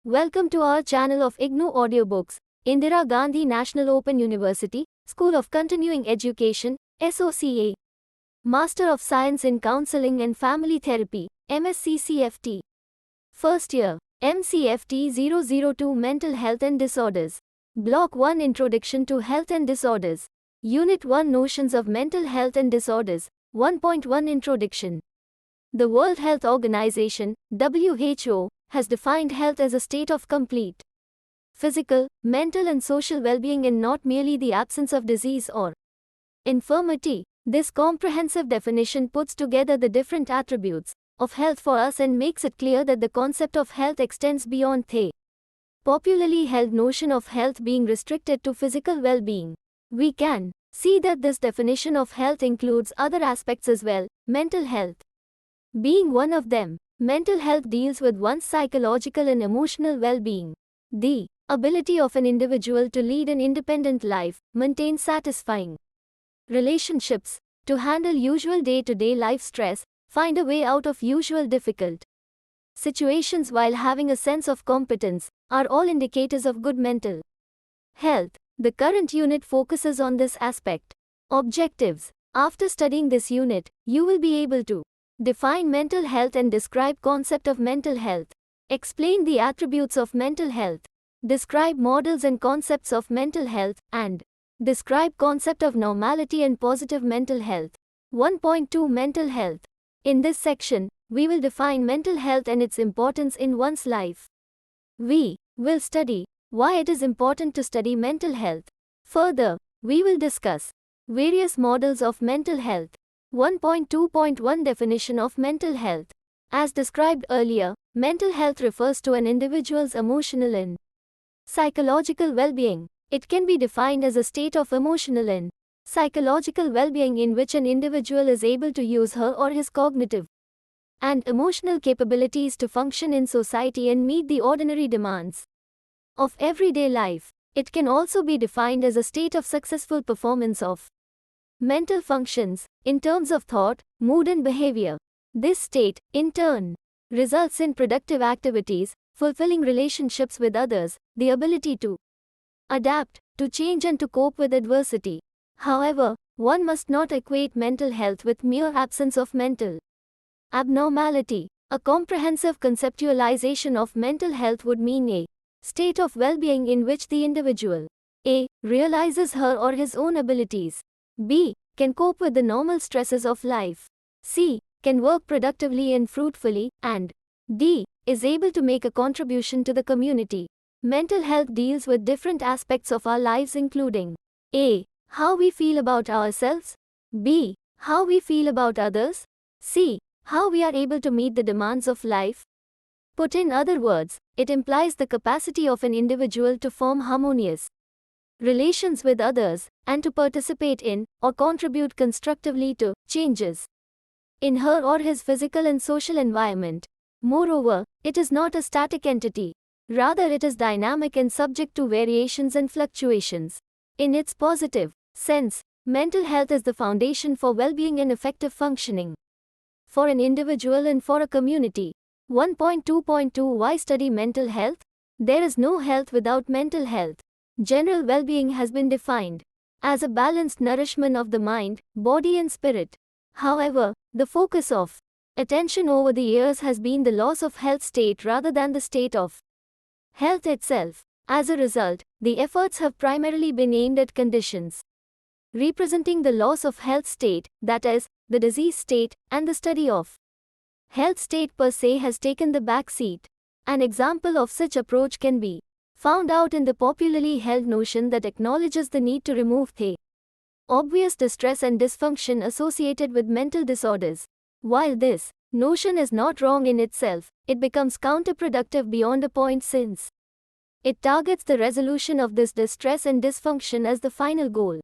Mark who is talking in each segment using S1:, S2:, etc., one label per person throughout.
S1: Welcome to our channel of IGNOU Audiobooks, Indira Gandhi National Open University, School of Continuing Education, SOCA. Master of Science in Counseling and Family Therapy, MSc CFT. First year, MCFT 002 Mental Health and Disorders. Block 1 Introduction to Health and Disorders. Unit 1 Notions of Mental Health and Disorders. 1.1 Introduction. The World Health Organization, WHO, has defined health as a state of complete physical, mental and social well-being and not merely the absence of disease or infirmity. This comprehensive definition puts together the different attributes of health for us and makes it clear that the concept of health extends beyond the popularly held notion of health being restricted to physical well-being. We can see that this definition of health includes other aspects as well, mental health being one of them. Mental health deals with one's psychological and emotional well-being, the ability of an individual to lead an independent life, maintain satisfying relationships, to handle usual day-to-day life stress, find a way out of usual difficult situations while having a sense of competence, are all indicators of good mental health. The current unit focuses on this aspect. Objectives. After studying this unit, you will be able to define mental health and describe concept of mental health. Explain the attributes of mental health. Describe models and concepts of mental health, and describe concept of normality and positive mental health. 1.2 Mental health. In this section, we will define mental health and its importance in one's life. We will study why it is important to study mental health. Further, we will discuss various models of mental health. 1.2.1 Definition of mental health. As described earlier, mental health refers to an individual's emotional and psychological well-being. It can be defined as a state of emotional and psychological well-being in which an individual is able to use her or his cognitive and emotional capabilities to function in society and meet the ordinary demands of everyday life. It can also be defined as a state of successful performance of mental functions, in terms of thought, mood and behavior. This state, in turn, results in productive activities, fulfilling relationships with others, the ability to adapt, to change and to cope with adversity. However, one must not equate mental health with mere absence of mental abnormality. A comprehensive conceptualization of mental health would mean a state of well-being in which the individual A. realizes her or his own abilities, B. can cope with the normal stresses of life, C. can work productively and fruitfully, and D. is able to make a contribution to the community. Mental health deals with different aspects of our lives including A. how we feel about ourselves, B. how we feel about others, C. how we are able to meet the demands of life. Put in other words, it implies the capacity of an individual to form harmonious relations with others, and to participate in, or contribute constructively to, changes in her or his physical and social environment. Moreover, it is not a static entity. Rather, it is dynamic and subject to variations and fluctuations. In its positive sense, mental health is the foundation for well-being and effective functioning for an individual and for a community. 1.2.2 Why study mental health? There is no health without mental health. General well-being has been defined as a balanced nourishment of the mind, body and spirit. However, the focus of attention over the years has been the loss of health state rather than the state of health itself. As a result, the efforts have primarily been aimed at conditions representing the loss of health state, that is, the disease state, and the study of health state per se has taken the back seat. An example of such approach can be found out in the popularly held notion that acknowledges the need to remove the obvious distress and dysfunction associated with mental disorders. While this notion is not wrong in itself, it becomes counterproductive beyond a point since it targets the resolution of this distress and dysfunction as the final goal.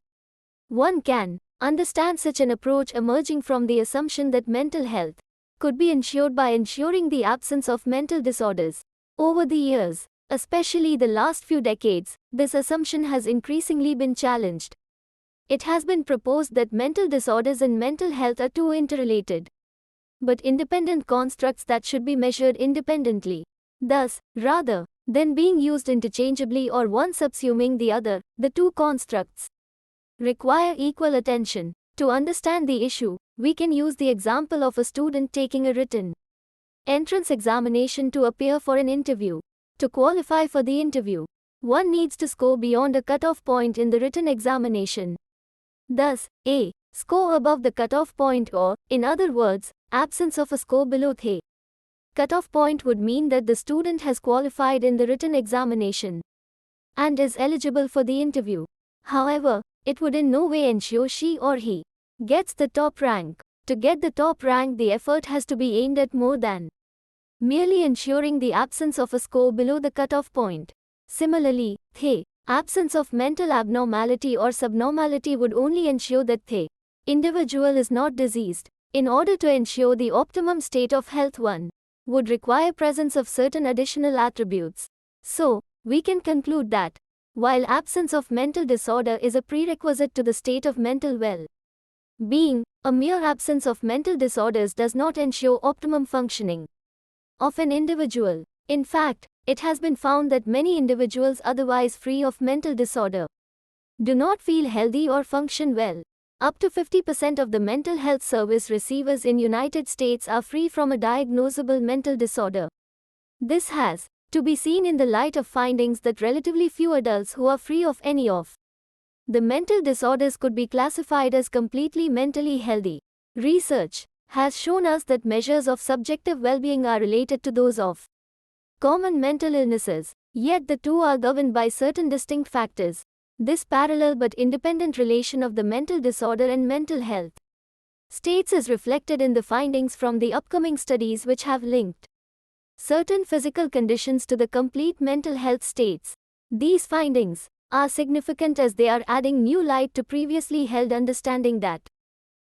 S1: One can understand such an approach emerging from the assumption that mental health could be ensured by ensuring the absence of mental disorders. Over the years, especially the last few decades, this assumption has increasingly been challenged. It has been proposed that mental disorders and mental health are two interrelated but independent constructs that should be measured independently. Thus, rather then being used interchangeably or one subsuming the other. The two constructs require equal attention. To understand the issue, we can use the example of a student taking a written entrance examination to appear for an interview. To qualify for the interview, one needs to score beyond a cutoff point in the written examination. Thus, a score above the cutoff point, or, in other words, absence of a score below the cutoff point, would mean that the student has qualified in the written examination and is eligible for the interview. However, it would in no way ensure she or he gets the top rank. To get the top rank, the effort has to be aimed at more than merely ensuring the absence of a score below the cutoff point. Similarly, the absence of mental abnormality or subnormality would only ensure that the individual is not diseased. In order to ensure the optimum state of health, one would require presence of certain additional attributes. So, we can conclude that while absence of mental disorder is a prerequisite to the state of mental well-being, a mere absence of mental disorders does not ensure optimum functioning of an individual. In fact, it has been found that many individuals otherwise free of mental disorder do not feel healthy or function well. Up to 50% of the mental health service receivers in United States are free from a diagnosable mental disorder. This has to be seen in the light of findings that relatively few adults who are free of any of the mental disorders could be classified as completely mentally healthy. Research has shown us that measures of subjective well-being are related to those of common mental illnesses, yet the two are governed by certain distinct factors. This parallel but independent relation of the mental disorder and mental health states is reflected in the findings from the upcoming studies which have linked certain physical conditions to the complete mental health states. These findings are significant as they are adding new light to previously held understanding that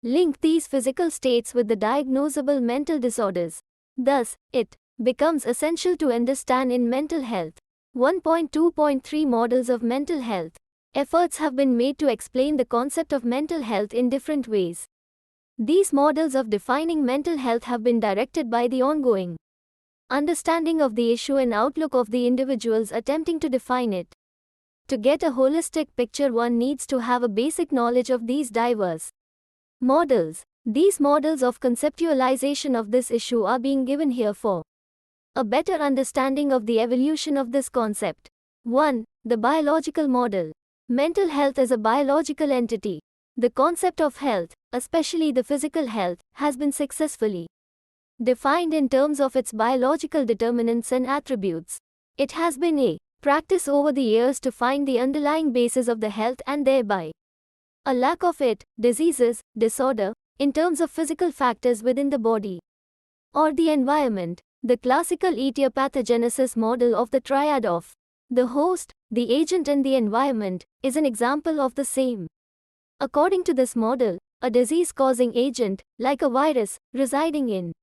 S1: link these physical states with the diagnosable mental disorders. Thus, it becomes essential to understand in mental health 1.2.3 models of mental health. Efforts have been made to explain the concept of mental health in different ways. These models of defining mental health have been directed by the ongoing understanding of the issue and outlook of the individuals attempting to define it. To get a holistic picture, one needs to have a basic knowledge of these diverse models. These models of conceptualization of this issue are being given here for a better understanding of the evolution of this concept. 1. The biological model. Mental health is a biological entity. The concept of health, especially the physical health, has been successfully defined in terms of its biological determinants and attributes. It has been a practice over the years to find the underlying basis of the health and thereby a lack of it, diseases, disorder, in terms of physical factors within the body or the environment. The classical etiopathogenesis model of the triad of the host, the agent and the environment is an example of the same. According to this model, a disease-causing agent, like a virus, residing in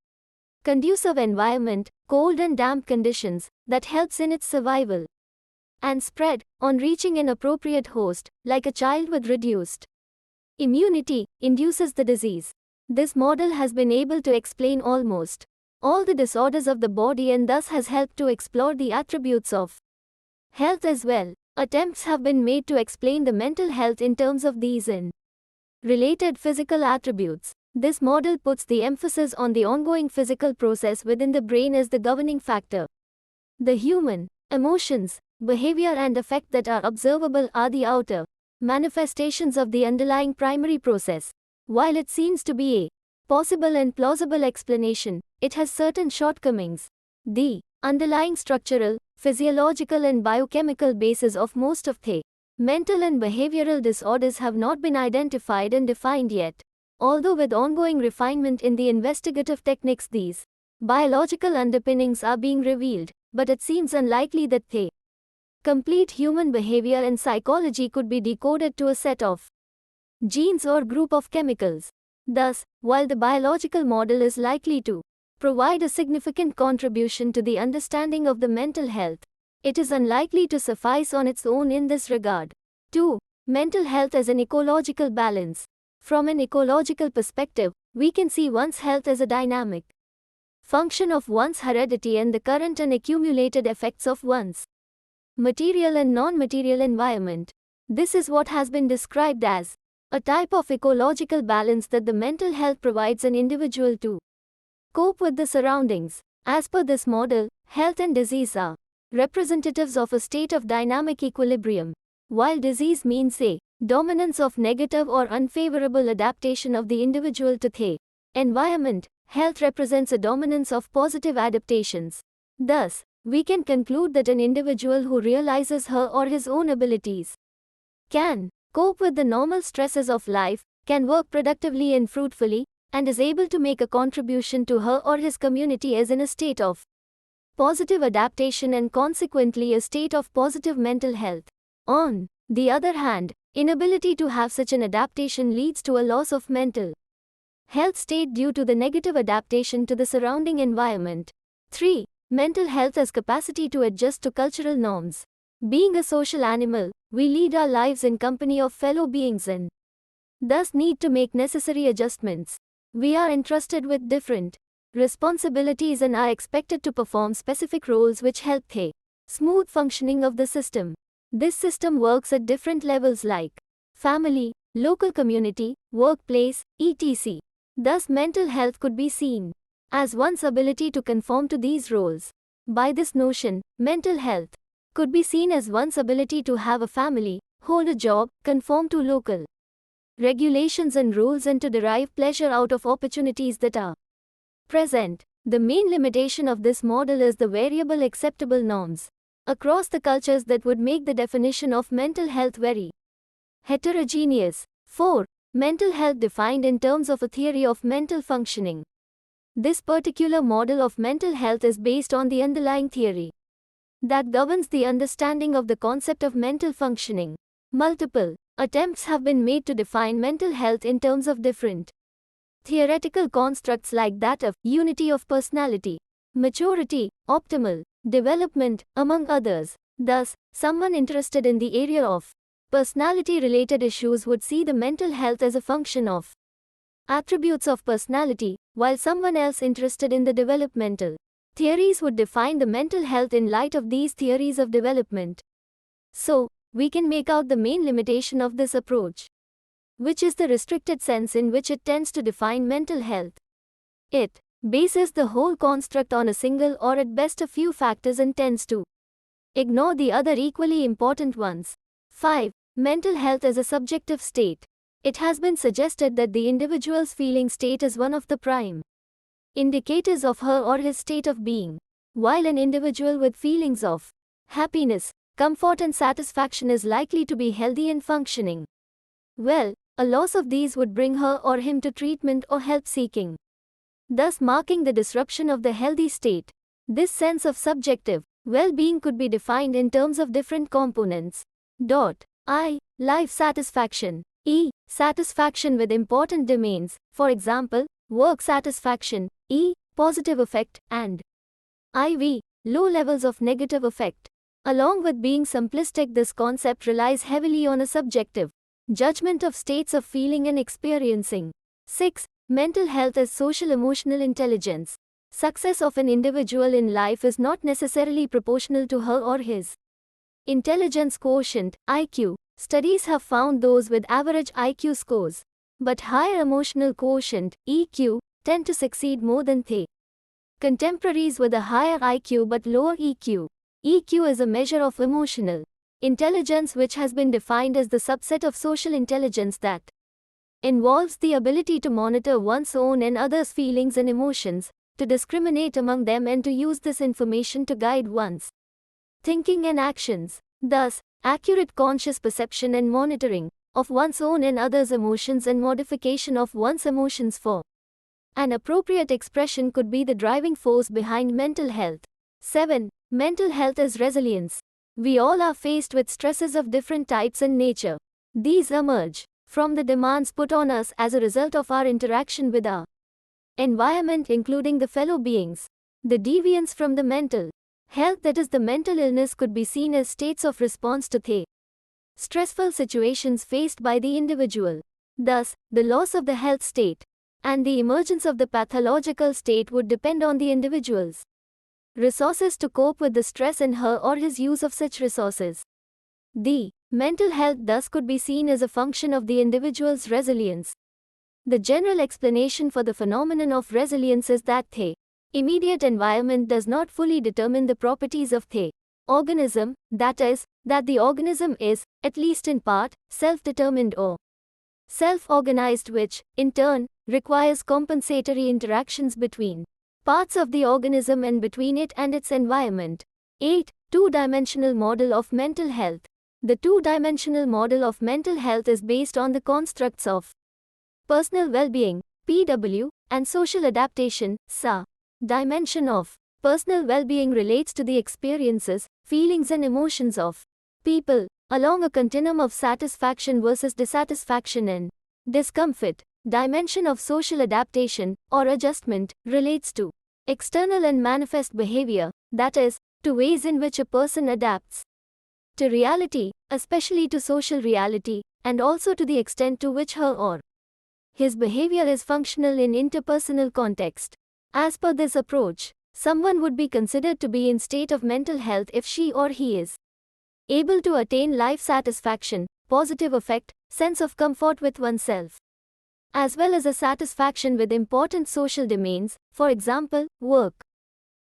S1: conducive environment, cold and damp conditions, that helps in its survival and spread, on reaching an appropriate host, like a child with reduced immunity, induces the disease. This model has been able to explain almost all the disorders of the body and thus has helped to explore the attributes of health as well. Attempts have been made to explain the mental health in terms of these and related physical attributes. This model puts the emphasis on the ongoing physical process within the brain as the governing factor. The human emotions, behavior and effect that are observable are the outer manifestations of the underlying primary process. While it seems to be a possible and plausible explanation, it has certain shortcomings. The underlying structural, physiological and biochemical basis of most of the mental and behavioral disorders have not been identified and defined yet. Although with ongoing refinement in the investigative techniques these biological underpinnings are being revealed, but it seems unlikely that the complete human behavior and psychology could be decoded to a set of genes or group of chemicals. Thus, while the biological model is likely to provide a significant contribution to the understanding of the mental health, it is unlikely to suffice on its own in this regard. 2. Mental health as an ecological balance. From an ecological perspective, we can see one's health as a dynamic function of one's heredity and the current and accumulated effects of one's material and non-material environment. This is what has been described as a type of ecological balance that the mental health provides an individual to cope with the surroundings. As per this model, health and disease are representatives of a state of dynamic equilibrium, while disease means a dominance of negative or unfavorable adaptation of the individual to the environment. Health represents a dominance of positive adaptations. Thus, we can conclude that an individual who realizes her or his own abilities can cope with the normal stresses of life, can work productively and fruitfully, and is able to make a contribution to her or his community is in a state of positive adaptation and consequently a state of positive mental health. On the other hand, inability to have such an adaptation leads to a loss of mental health state due to the negative adaptation to the surrounding environment. 3. Mental health as capacity to adjust to cultural norms. Being a social animal, we lead our lives in company of fellow beings and thus need to make necessary adjustments. We are entrusted with different responsibilities and are expected to perform specific roles which help the smooth functioning of the system. This system works at different levels like family, local community, workplace, etc. Thus, mental health could be seen as one's ability to conform to these roles. By this notion, mental health could be seen as one's ability to have a family, hold a job, conform to local regulations and rules and to derive pleasure out of opportunities that are present. The main limitation of this model is the variable acceptable norms across the cultures that would make the definition of mental health very heterogeneous. 4. Mental health defined in terms of a theory of mental functioning. This particular model of mental health is based on the underlying theory that governs the understanding of the concept of mental functioning. Multiple attempts have been made to define mental health in terms of different theoretical constructs like that of unity of personality, maturity, optimal development, among others. Thus, someone interested in the area of personality-related issues would see the mental health as a function of attributes of personality, while someone else interested in the developmental theories would define the mental health in light of these theories of development. So, we can make out the main limitation of this approach, which is the restricted sense in which it tends to define mental health. It bases the whole construct on a single or at best a few factors and tends to ignore the other equally important ones. 5. Mental health as a subjective state. It has been suggested that the individual's feeling state is one of the prime indicators of her or his state of being. While an individual with feelings of happiness, comfort and satisfaction is likely to be healthy and functioning well, a loss of these would bring her or him to treatment or help seeking, thus marking the disruption of the healthy state. This sense of subjective well-being could be defined in terms of different components. I. Life satisfaction. E. Satisfaction with important domains, for example, work satisfaction. E. Positive affect, and IV. Low levels of negative affect. Along with being simplistic, this concept relies heavily on a subjective judgment of states of feeling and experiencing. 6. Mental health as social emotional intelligence. Success of an individual in life is not necessarily proportional to her or his intelligence quotient, IQ. Studies have found those with average IQ scores, but higher emotional quotient, EQ, tend to succeed more than their contemporaries with a higher IQ but lower EQ. EQ is a measure of emotional intelligence which has been defined as the subset of social intelligence that involves the ability to monitor one's own and others' feelings and emotions, to discriminate among them and to use this information to guide one's thinking and actions. Thus, accurate conscious perception and monitoring of one's own and others' emotions and modification of one's emotions for an appropriate expression could be the driving force behind mental health. 7. Mental health as resilience. We all are faced with stresses of different types and nature. These emerge from the demands put on us as a result of our interaction with our environment, including the fellow beings. The deviance from the mental health, that is the mental illness, could be seen as states of response to the stressful situations faced by the individual. Thus, the loss of the health state and the emergence of the pathological state would depend on the individual's resources to cope with the stress and her or his use of such resources. The mental health thus could be seen as a function of the individual's resilience. The general explanation for the phenomenon of resilience is that the immediate environment does not fully determine the properties of the organism, that is, that the organism is, at least in part, self-determined or self-organized, which, in turn, requires compensatory interactions between parts of the organism and between it and its environment. 8. Two-dimensional model of mental health. The two-dimensional model of mental health is based on the constructs of personal well-being, PW, and social adaptation, SA. Dimension of personal well-being relates to the experiences, feelings and emotions of people, along a continuum of satisfaction versus dissatisfaction and discomfort. Dimension of social adaptation, or adjustment, relates to external and manifest behavior, that is, to ways in which a person adapts to reality, especially to social reality, and also to the extent to which her or his behavior is functional in interpersonal context. As per this approach, someone would be considered to be in state of mental health if she or he is able to attain life satisfaction, positive affect, sense of comfort with oneself, as well as a satisfaction with important social domains, for example, work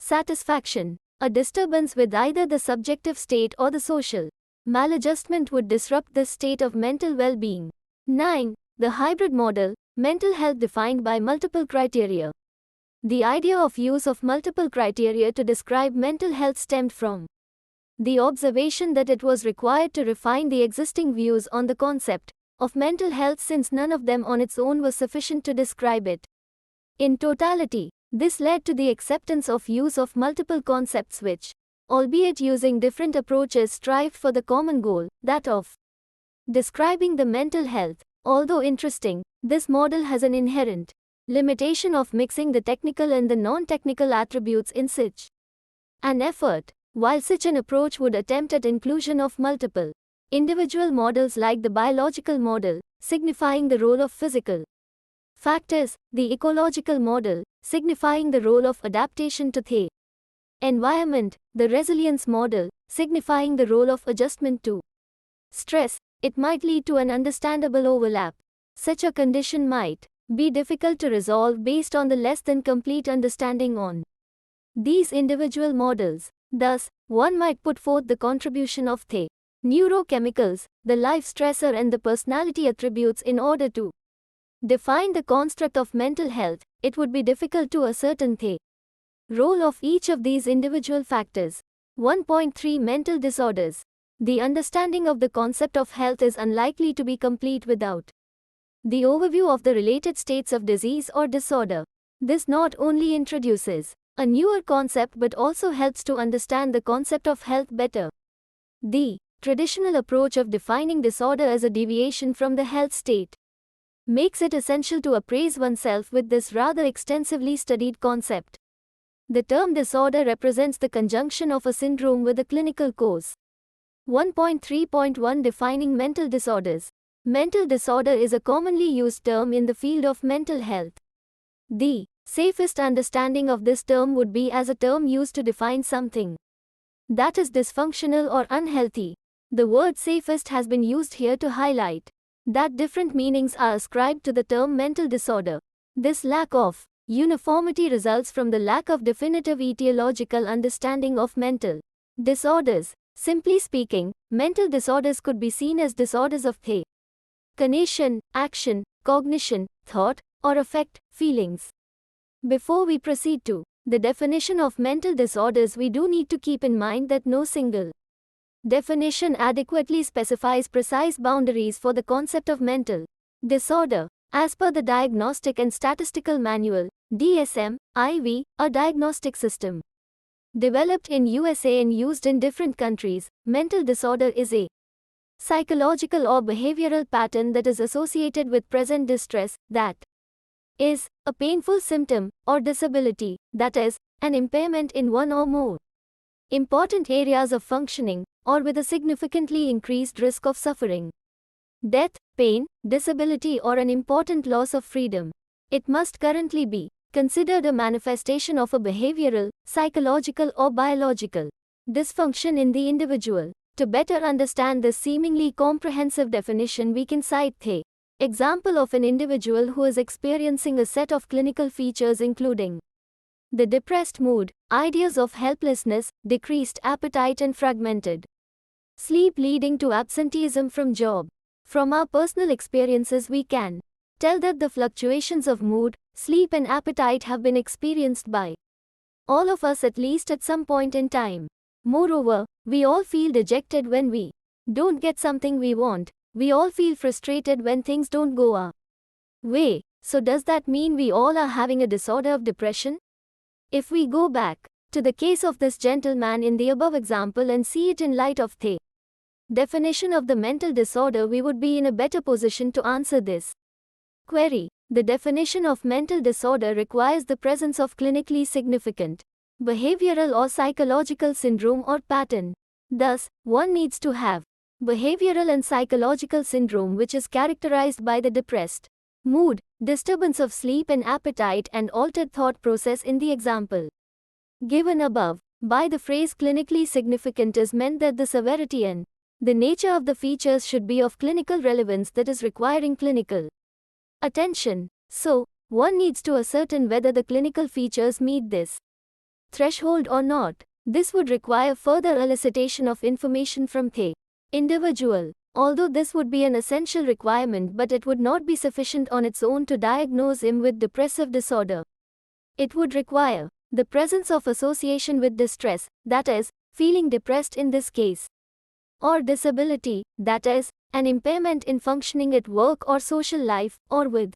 S1: satisfaction. A disturbance with either the subjective state or the social maladjustment would disrupt this state of mental well-being. 9. The hybrid model, mental health defined by multiple criteria. The idea of use of multiple criteria to describe mental health stemmed from the observation that it was required to refine the existing views on the concept of mental health, since none of them on its own was sufficient to describe it in totality. This led to the acceptance of use of multiple concepts which, albeit using different approaches, strived for the common goal, that of describing the mental health. Although interesting, this model has an inherent limitation of mixing the technical and the non-technical attributes in such an effort. While such an approach would attempt at inclusion of multiple individual models like the biological model, signifying the role of physical factors, the ecological model, signifying the role of adaptation to the environment, the resilience model, signifying the role of adjustment to stress, it might lead to an understandable overlap. Such a condition might be difficult to resolve based on the less than complete understanding on these individual models. Thus, one might put forth the contribution of the neurochemicals, the life stressor and the personality attributes in order to define the construct of mental health. It would be difficult to ascertain the role of each of these individual factors. 1.3 Mental disorders. The understanding of the concept of health is unlikely to be complete without the overview of the related states of disease or disorder. This not only introduces a newer concept but also helps to understand the concept of health better. The traditional approach of defining disorder as a deviation from the health state makes it essential to appraise oneself with this rather extensively studied concept. The term disorder represents the conjunction of a syndrome with a clinical cause. 1.3.1 Defining mental disorders. Mental disorder is a commonly used term in the field of mental health. The safest understanding of this term would be as a term used to define something that is dysfunctional or unhealthy. The word safest has been used here to highlight that different meanings are ascribed to the term mental disorder. This lack of uniformity results from the lack of definitive etiological understanding of mental disorders. Simply speaking, mental disorders could be seen as disorders of the cognition, action, cognition, thought, or affect, feelings. Before we proceed to the definition of mental disorders, we do need to keep in mind that no single definition adequately specifies precise boundaries for the concept of mental disorder. As per the Diagnostic and Statistical Manual, DSM-IV, a diagnostic system developed in USA and used in different countries, mental disorder is a psychological or behavioral pattern that is associated with present distress, that is, a painful symptom, or disability, that is, an impairment in one or more important areas of functioning, or with a significantly increased risk of suffering, death, pain, disability or an important loss of freedom. It must currently be considered a manifestation of a behavioral, psychological, or biological dysfunction in the individual. To better understand this seemingly comprehensive definition, we can cite the example of an individual who is experiencing a set of clinical features including the depressed mood, ideas of helplessness, decreased appetite, and fragmented sleep leading to absenteeism from job. From our personal experiences, we can tell that the fluctuations of mood, sleep, and appetite have been experienced by all of us at least at some point in time. Moreover, we all feel dejected when we don't get something we want. We all feel frustrated when things don't go our way. So does that mean we all are having a disorder of depression? If we go back to the case of this gentleman in the above example and see it in light of the definition of the mental disorder, we would be in a better position to answer this query. The definition of mental disorder requires the presence of clinically significant behavioral or psychological syndrome or pattern. Thus, one needs to have behavioral and psychological syndrome which is characterized by the depressed mood, disturbance of sleep and appetite, and altered thought process in the example given above. By the phrase clinically significant is meant that the severity and the nature of the features should be of clinical relevance, that is requiring clinical attention. So, one needs to ascertain whether the clinical features meet this threshold or not. This would require further elicitation of information from the individual. Although this would be an essential requirement, but it would not be sufficient on its own to diagnose him with depressive disorder. It would require the presence of association with distress, that is, feeling depressed in this case, or disability, that is, an impairment in functioning at work or social life, or with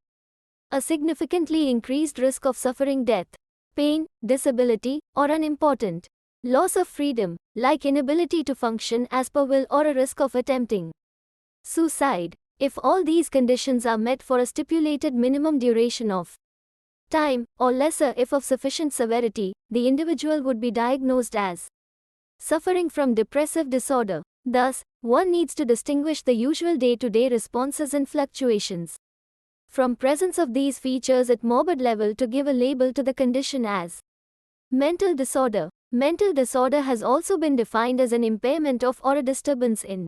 S1: a significantly increased risk of suffering death, pain, disability, or an important loss of freedom, like inability to function as per will or a risk of attempting suicide. If all these conditions are met for a stipulated minimum duration of time, or lesser if of sufficient severity, the individual would be diagnosed as suffering from depressive disorder. Thus, one needs to distinguish the usual day-to-day responses and fluctuations from presence of these features at morbid level to give a label to the condition as mental disorder. Mental disorder has also been defined as an impairment of or a disturbance in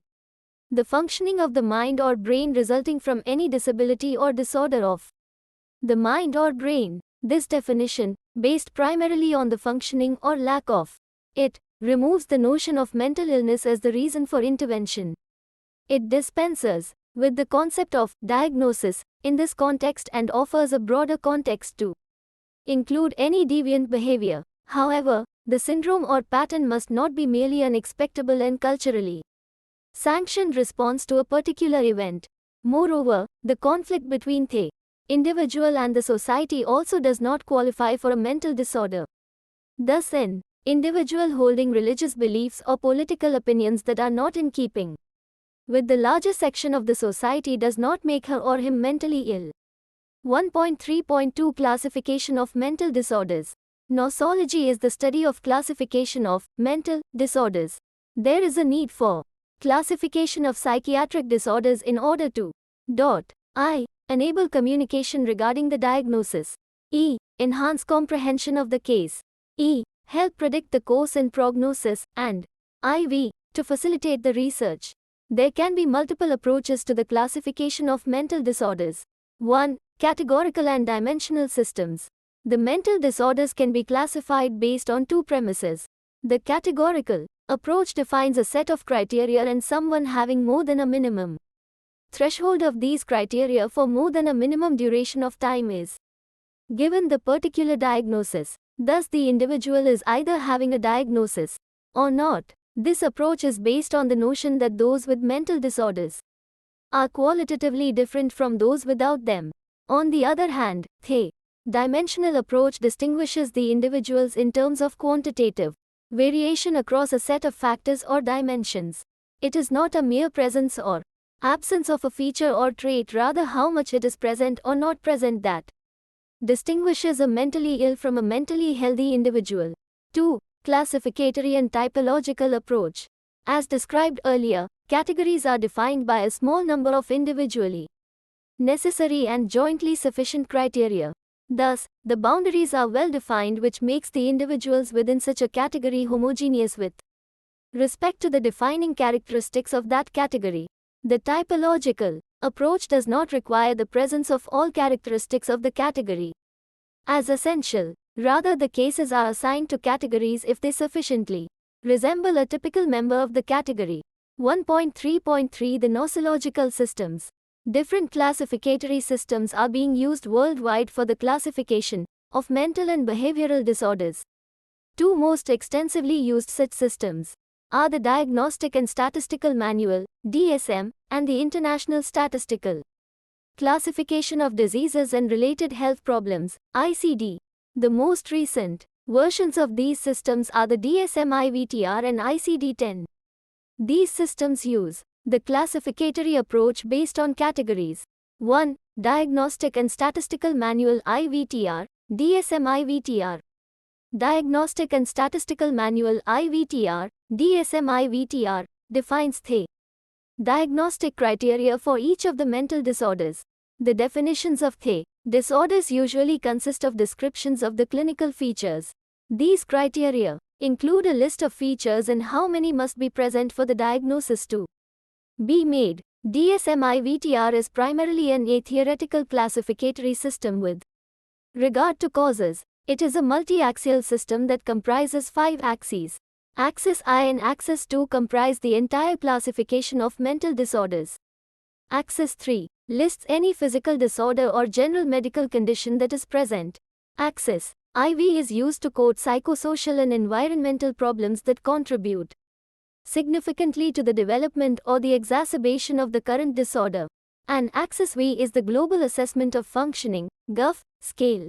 S1: the functioning of the mind or brain resulting from any disability or disorder of the mind or brain. This definition, based primarily on the functioning or lack of it, removes the notion of mental illness as the reason for intervention. It dispenses with the concept of diagnosis in this context and offers a broader context to include any deviant behavior. However, the syndrome or pattern must not be merely an expectable and culturally sanctioned response to a particular event. Moreover, the conflict between the individual and the society also does not qualify for a mental disorder. Thus, an individual holding religious beliefs or political opinions that are not in keeping with the larger section of the society does not make her or him mentally ill. 1.3.2 Classification of mental disorders. Nosology is the study of classification of mental disorders. There is a need for classification of psychiatric disorders in order to I. Enable communication regarding the diagnosis. E. Enhance comprehension of the case. E. Help predict the course and prognosis. And IV. To facilitate the research. There can be multiple approaches to the classification of mental disorders. 1. Categorical and dimensional systems. The mental disorders can be classified based on two premises. The categorical approach defines a set of criteria and someone having more than a minimum threshold of these criteria for more than a minimum duration of time is given the particular diagnosis. Thus, the individual is either having a diagnosis or not. This approach is based on the notion that those with mental disorders are qualitatively different from those without them. On the other hand, the dimensional approach distinguishes the individuals in terms of quantitative variation across a set of factors or dimensions. It is not a mere presence or absence of a feature or trait, rather how much it is present or not present that distinguishes a mentally ill from a mentally healthy individual. 2. Classificatory and typological approach. As described earlier, categories are defined by a small number of individually necessary and jointly sufficient criteria. Thus, the boundaries are well defined, which makes the individuals within such a category homogeneous with respect to the defining characteristics of that category. The typological approach does not require the presence of all characteristics of the category as essential. Rather, the cases are assigned to categories if they sufficiently resemble a typical member of the category. 1.3.3 The nosological systems. Different classificatory systems are being used worldwide for the classification of mental and behavioral disorders. Two most extensively used such systems are the Diagnostic and Statistical Manual (DSM) and the International Statistical Classification of Diseases and Related Health Problems (ICD). The most recent versions of these systems are the DSM-IVTR and ICD-10. These systems use the classificatory approach based on categories. 1. Diagnostic and Statistical Manual (IVTR), DSM-IVTR. Diagnostic and Statistical Manual (IVTR), DSM-IVTR, defines the diagnostic criteria for each of the mental disorders. The definitions of the disorders usually consist of descriptions of the clinical features. These criteria include a list of features and how many must be present for the diagnosis to be made. DSM-IVTR is primarily a theoretical classificatory system with regard to causes. It is a multi-axial system that comprises 5 axes. Axis I and Axis II comprise the entire classification of mental disorders. Axis III lists any physical disorder or general medical condition that is present. Axis IV is used to code psychosocial and environmental problems that contribute significantly to the development or the exacerbation of the current disorder. And Axis V is the Global Assessment of Functioning (GAF) scale.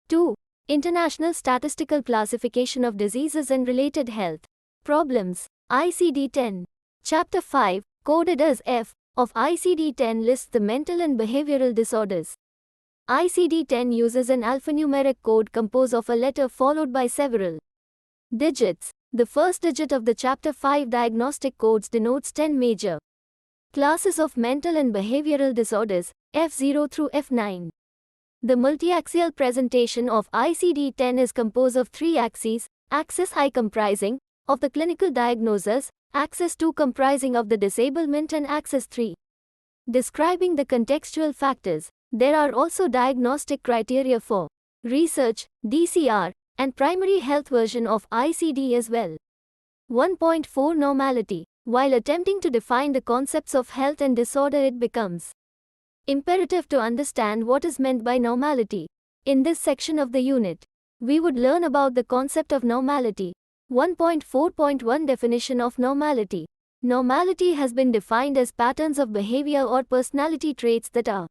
S1: 2. International Statistical Classification of Diseases and Related Health Problems ICD-10. Chapter 5, coded as F, of ICD-10 lists the mental and behavioral disorders. ICD-10 uses an alphanumeric code composed of a letter followed by several digits. The first digit of the Chapter 5 diagnostic codes denotes 10 major classes of mental and behavioral disorders, F0 through F9. The multiaxial presentation of ICD-10 is composed of 3 axes, Axis I comprising of the clinical diagnosis, Axis II comprising of the disablement, and Axis III describing the contextual factors. There are also diagnostic criteria for research, DCR, and primary health version of ICD as well. 1.4 Normality. While attempting to define the concepts of health and disorder, it becomes imperative to understand what is meant by normality. In this section of the unit, we would learn about the concept of normality. 1.4.1 Definition of normality. Normality has been defined as patterns of behavior or personality traits that are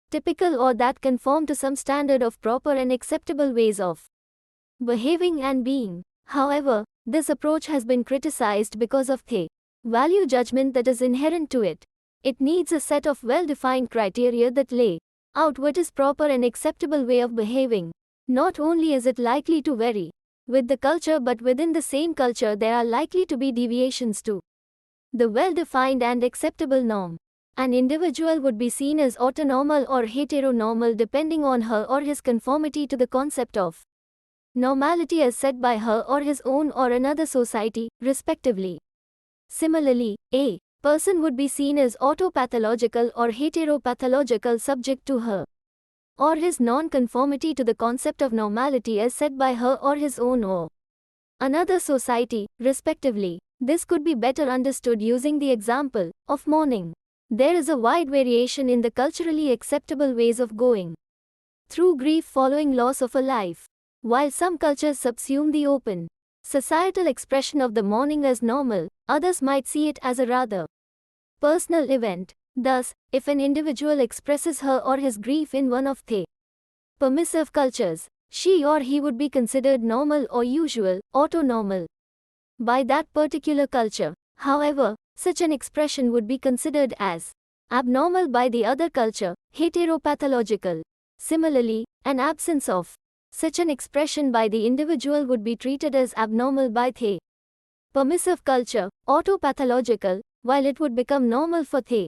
S1: typical or that conform to some standard of proper and acceptable ways of behaving and being. However, this approach has been criticized because of the value judgment that is inherent to it. It needs a set of well-defined criteria that lay out what is proper and acceptable way of behaving. Not only is it likely to vary with the culture, but within the same culture there are likely to be deviations to the well-defined and acceptable norm. An individual would be seen as autonormal or heteronormal depending on her or his conformity to the concept of normality as set by her or his own or another society, respectively. Similarly, a person would be seen as autopathological or heteropathological subject to her or his non-conformity to the concept of normality as set by her or his own or another society, respectively. This could be better understood using the example of mourning. There is a wide variation in the culturally acceptable ways of going through grief following loss of a life. While some cultures subsume the open societal expression of the mourning as normal, others might see it as a rather personal event. Thus, if an individual expresses her or his grief in one of the permissive cultures, she or he would be considered normal or usual, autonormal, by that particular culture. However, such an expression would be considered as abnormal by the other culture, heteropathological. Similarly, an absence of such an expression by the individual would be treated as abnormal by the permissive culture, autopathological, while it would become normal for the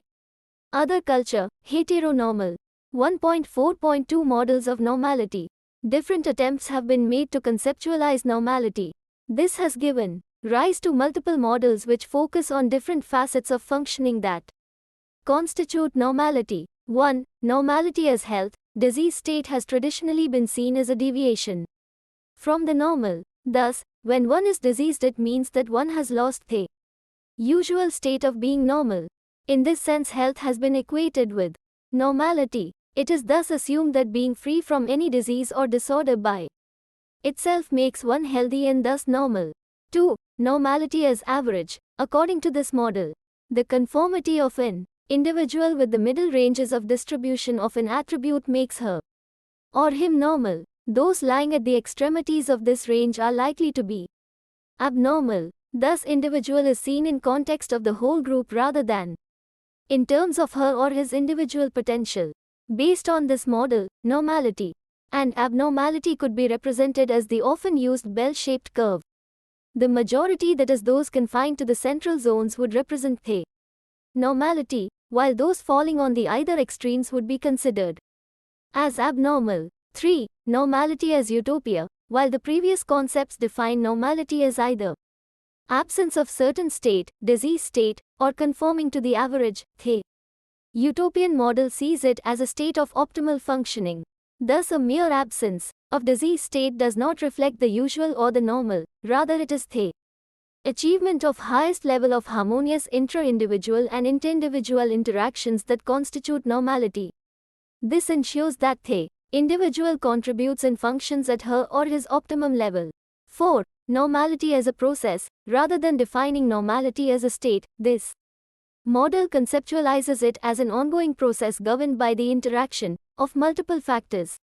S1: Other culture, heteronormal. 1.4.2 Models of normality. Different attempts have been made to conceptualize normality. This has given rise to multiple models which focus on different facets of functioning that constitute normality. 1. Normality as health. Disease state has traditionally been seen as a deviation from the normal. Thus, when one is diseased, it means that one has lost the usual state of being normal. In this sense, health has been equated with normality. It is thus assumed that being free from any disease or disorder by itself makes one healthy and thus normal. 2. Normality as average. According to this model, the conformity of an individual with the middle ranges of distribution of an attribute makes her or him normal. Those lying at the extremities of this range are likely to be abnormal. Thus, individual is seen in context of the whole group rather than in terms of her or his individual potential. Based on this model, normality and abnormality could be represented as the often used bell-shaped curve. The majority, that is those confined to the central zones, would represent the normality, while those falling on the either extremes would be considered as abnormal. 3. Normality as utopia. While the previous concepts define normality as either absence of certain state, disease state, or conforming to the average, the utopian model sees it as a state of optimal functioning. Thus, a mere absence of disease state does not reflect the usual or the normal, rather it is the achievement of highest level of harmonious intra-individual and inter-individual interactions that constitute normality. This ensures that the individual contributes and functions at her or his optimum level. 4. Normality as a process. Rather than defining normality as a state, this model conceptualizes it as an ongoing process governed by the interaction of multiple factors.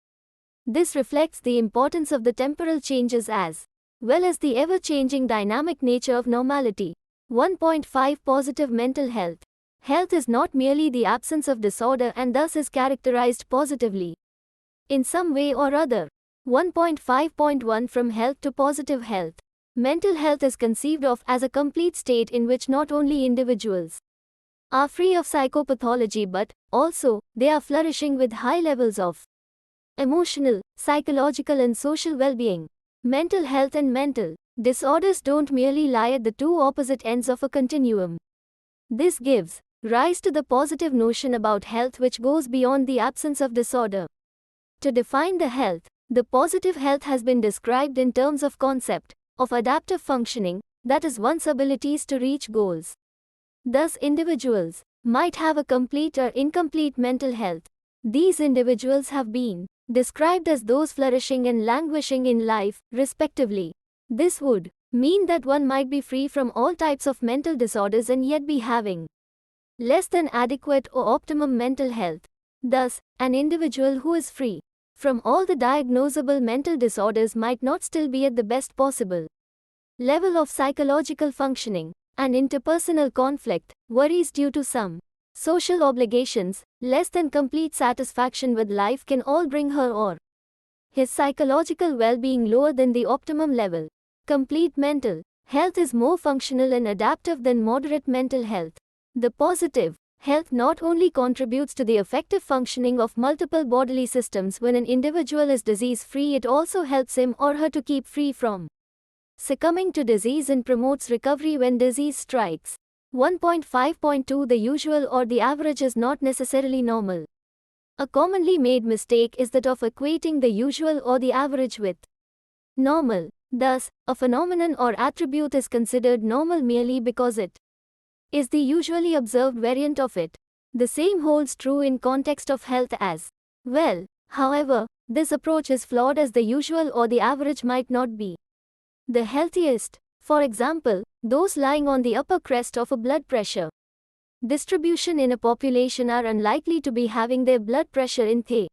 S1: This reflects the importance of the temporal changes as well as the ever-changing dynamic nature of normality. 1.5 Positive mental health. Health is not merely the absence of disorder and thus is characterized positively in some way or other. 1.5.1 From health to positive health. Mental health is conceived of as a complete state in which not only individuals are free of psychopathology but also they are flourishing with high levels of emotional, psychological and social well-being. Mental health and mental disorders don't merely lie at the two opposite ends of a continuum. This gives rise to the positive notion about health which goes beyond the absence of disorder. To define the positive health has been described in terms of concept of adaptive functioning, that is one's abilities to reach goals. Thus, individuals might have a complete or incomplete mental health. These individuals have been described as those flourishing and languishing in life, respectively. This would mean that one might be free from all types of mental disorders and yet be having less than adequate or optimum mental health. Thus, an individual who is free from all the diagnosable mental disorders might not still be at the best possible level of psychological functioning. And interpersonal conflict, worries due to some social obligations, less than complete satisfaction with life can all bring her or his psychological well-being lower than the optimum level. Complete mental health is more functional and adaptive than moderate mental health. The positive health not only contributes to the effective functioning of multiple bodily systems when an individual is disease-free, it also helps him or her to keep free from succumbing to disease and promotes recovery when disease strikes. 1.5.2 The usual or the average is not necessarily normal. A commonly made mistake is that of equating the usual or the average with normal. Thus, a phenomenon or attribute is considered normal merely because it is the usually observed variant of it. The same holds true in context of health as well. However, this approach is flawed as the usual or the average might not be the healthiest. For example, those lying on the upper crest of a blood pressure distribution in a population are unlikely to be having their blood pressure in the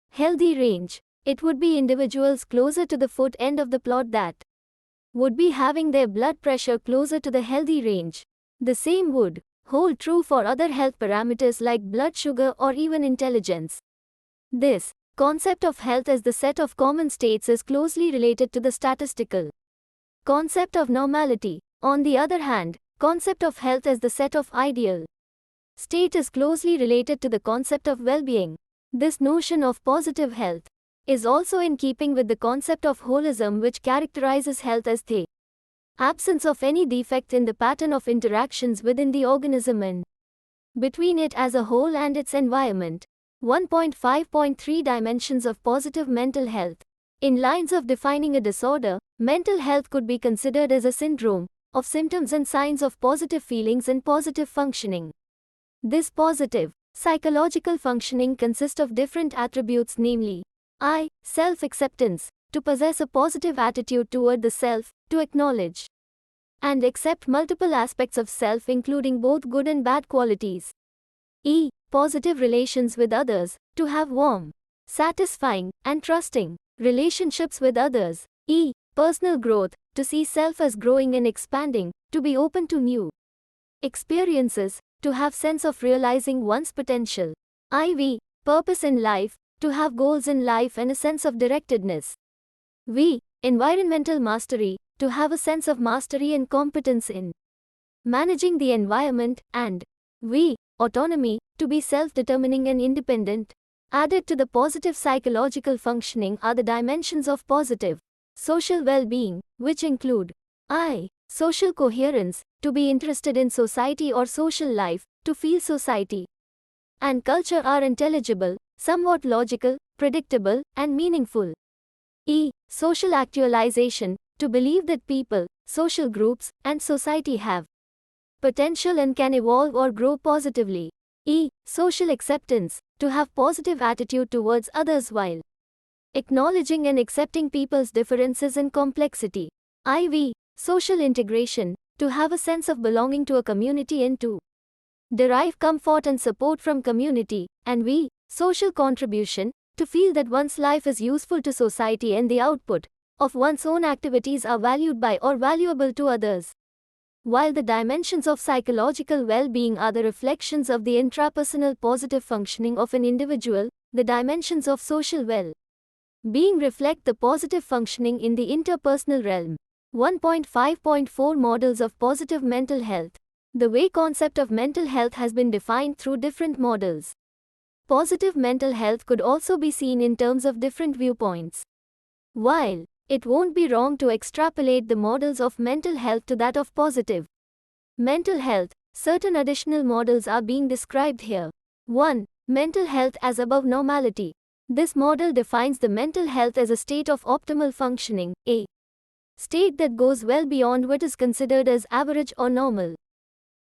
S1: healthy range. It would be individuals closer to the foot end of the plot that would be having their blood pressure closer to the healthy range. The same would hold true for other health parameters like blood sugar or even intelligence. This concept of health as the set of common states is closely related to the statistical concept of normality. On the other hand, concept of health as the set of ideal state is closely related to the concept of well-being. This notion of positive health is also in keeping with the concept of holism, which characterizes health as the absence of any defect in the pattern of interactions within the organism and between it as a whole and its environment. 1.5.3 Dimensions of positive mental health. In lines of defining a disorder, mental health could be considered as a syndrome of symptoms and signs of positive feelings and positive functioning. This positive psychological functioning consists of different attributes, namely I. Self-acceptance, to possess a positive attitude toward the self, to acknowledge and accept multiple aspects of self including both good and bad qualities. E. Positive relations with others, to have warm, satisfying, and trusting relationships with others. E. Personal growth, to see self as growing and expanding, to be open to new experiences, to have sense of realizing one's potential. IV. Purpose in life, to have goals in life and a sense of directedness. V. Environmental mastery, to have a sense of mastery and competence in managing the environment, and V. Autonomy, to be self-determining and independent. Added to the positive psychological functioning are the dimensions of positive social well-being, which include I. Social coherence, to be interested in society or social life, to feel society and culture are intelligible, somewhat logical, predictable, and meaningful. E. Social actualization, to believe that people, social groups, and society have potential and can evolve or grow positively. E. Social acceptance, to have positive attitude towards others while acknowledging and accepting people's differences and complexity. IV. Social integration, to have a sense of belonging to a community and to derive comfort and support from community. And V. Social contribution, to feel that one's life is useful to society and the output of one's own activities are valued by or valuable to others. While the dimensions of psychological well-being are the reflections of the intrapersonal positive functioning of an individual, the dimensions of social well-being reflect the positive functioning in the interpersonal realm. 1.5.4 Models of positive mental health. The way concept of mental health has been defined through different models. Positive mental health could also be seen in terms of different viewpoints. While it won't be wrong to extrapolate the models of mental health to that of positive mental health, certain additional models are being described here. 1. Mental health as above normality. This model defines the mental health as a state of optimal functioning, a state that goes well beyond what is considered as average or normal.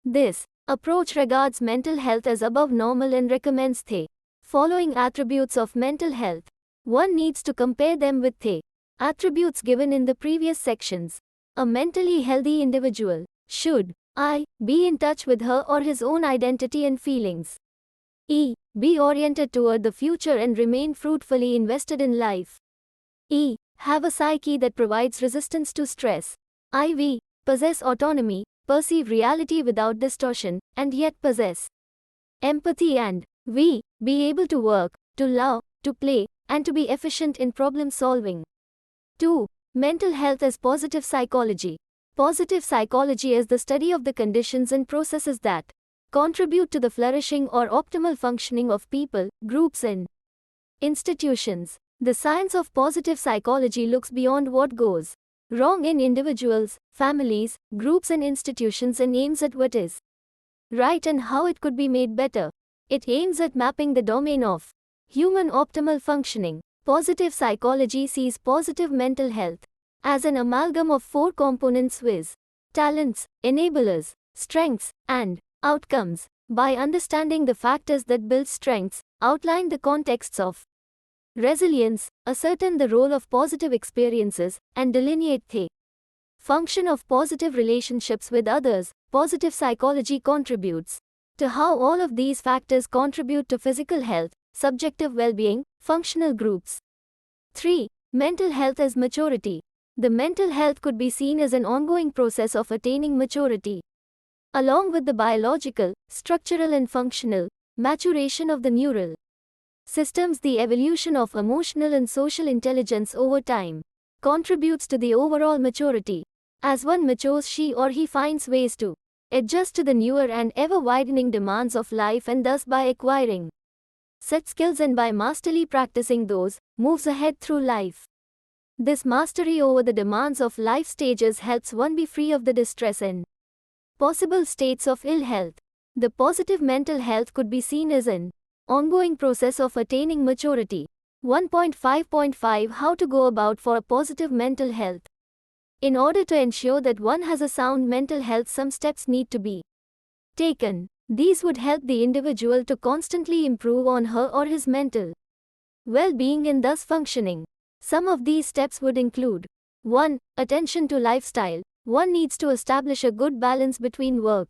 S1: This approach regards mental health as above normal and recommends the following attributes of mental health. One needs to compare them with the attributes given in the previous sections. A mentally healthy individual should I. Be in touch with her or his own identity and feelings. E. Be oriented toward the future and remain fruitfully invested in life. E. Have a psyche that provides resistance to stress. IV. Possess autonomy, perceive reality without distortion, and yet possess empathy. And V. Be able to work, to love, to play, and to be efficient in problem solving. 2. Mental health as positive psychology. Positive psychology is the study of the conditions and processes that contribute to the flourishing or optimal functioning of people, groups, and institutions. The science of positive psychology looks beyond what goes wrong in individuals, families, groups, and institutions and aims at what is right and how it could be made better. It aims at mapping the domain of human optimal functioning. Positive psychology sees positive mental health as an amalgam of 4 components: viz. Talents, enablers, strengths, and outcomes. By understanding the factors that build strengths, outline the contexts of resilience, ascertain the role of positive experiences, and delineate the function of positive relationships with others, positive psychology contributes to how all of these factors contribute to physical health, subjective well-being, functional groups. 3. Mental health as maturity. The mental health could be seen as an ongoing process of attaining maturity, along with the biological, structural, and functional maturation of the neural systems. The evolution of emotional and social intelligence over time contributes to the overall maturity. As one matures, she or he finds ways to adjust to the newer and ever-widening demands of life, and thus by acquiring such skills and by masterly practicing those, moves ahead through life. This mastery over the demands of life stages helps one be free of the distress and possible states of ill health. The positive mental health could be seen as an ongoing process of attaining maturity. 1.5.5 How to go about for a positive mental health. In order to ensure that one has a sound mental health, some steps need to be taken. These would help the individual to constantly improve on her or his mental well-being and thus functioning. Some of these steps would include 1. Attention to lifestyle. One needs to establish a good balance between work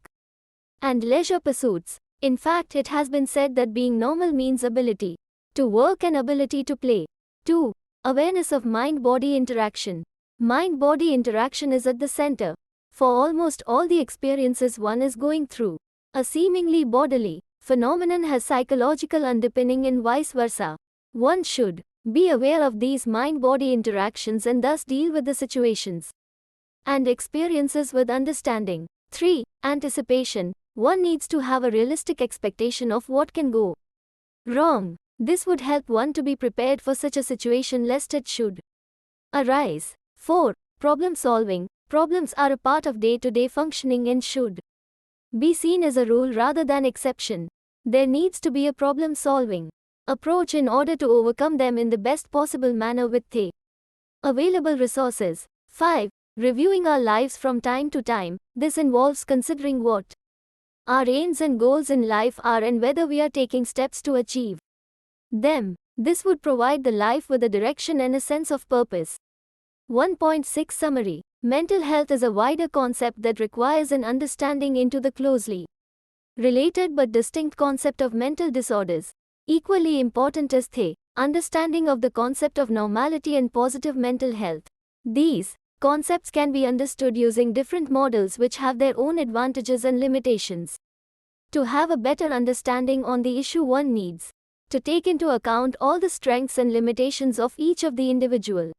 S1: and leisure pursuits. In fact, it has been said that being normal means ability to work and ability to play. 2. Awareness of mind-body interaction. Mind-body interaction is at the center for almost all the experiences one is going through. A seemingly bodily phenomenon has psychological underpinning and vice versa. One should be aware of these mind-body interactions and thus deal with the situations and experiences with understanding. 3. Anticipation. One needs to have a realistic expectation of what can go wrong. This would help one to be prepared for such a situation lest it should arise. 4. Problem solving. Problems are a part of day-to-day functioning and should be seen as a rule rather than exception. There needs to be a problem-solving approach in order to overcome them in the best possible manner with the available resources. 5. Reviewing our lives from time to time. This involves considering what our aims and goals in life are and whether we are taking steps to achieve them. This would provide the life with a direction and a sense of purpose. 1.6 Summary. Mental health is a wider concept that requires an understanding into the closely related but distinct concept of mental disorders. Equally important is the understanding of the concept of normality and positive mental health. These concepts can be understood using different models which have their own advantages and limitations. To have a better understanding on the issue, one needs to take into account all the strengths and limitations of each of the individual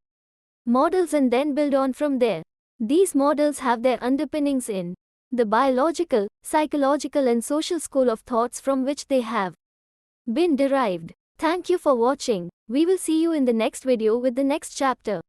S1: models and then build on from there. These models have their underpinnings in the biological, psychological and social school of thoughts from which they have been derived. Thank you for watching. We will see you in the next video with the next chapter.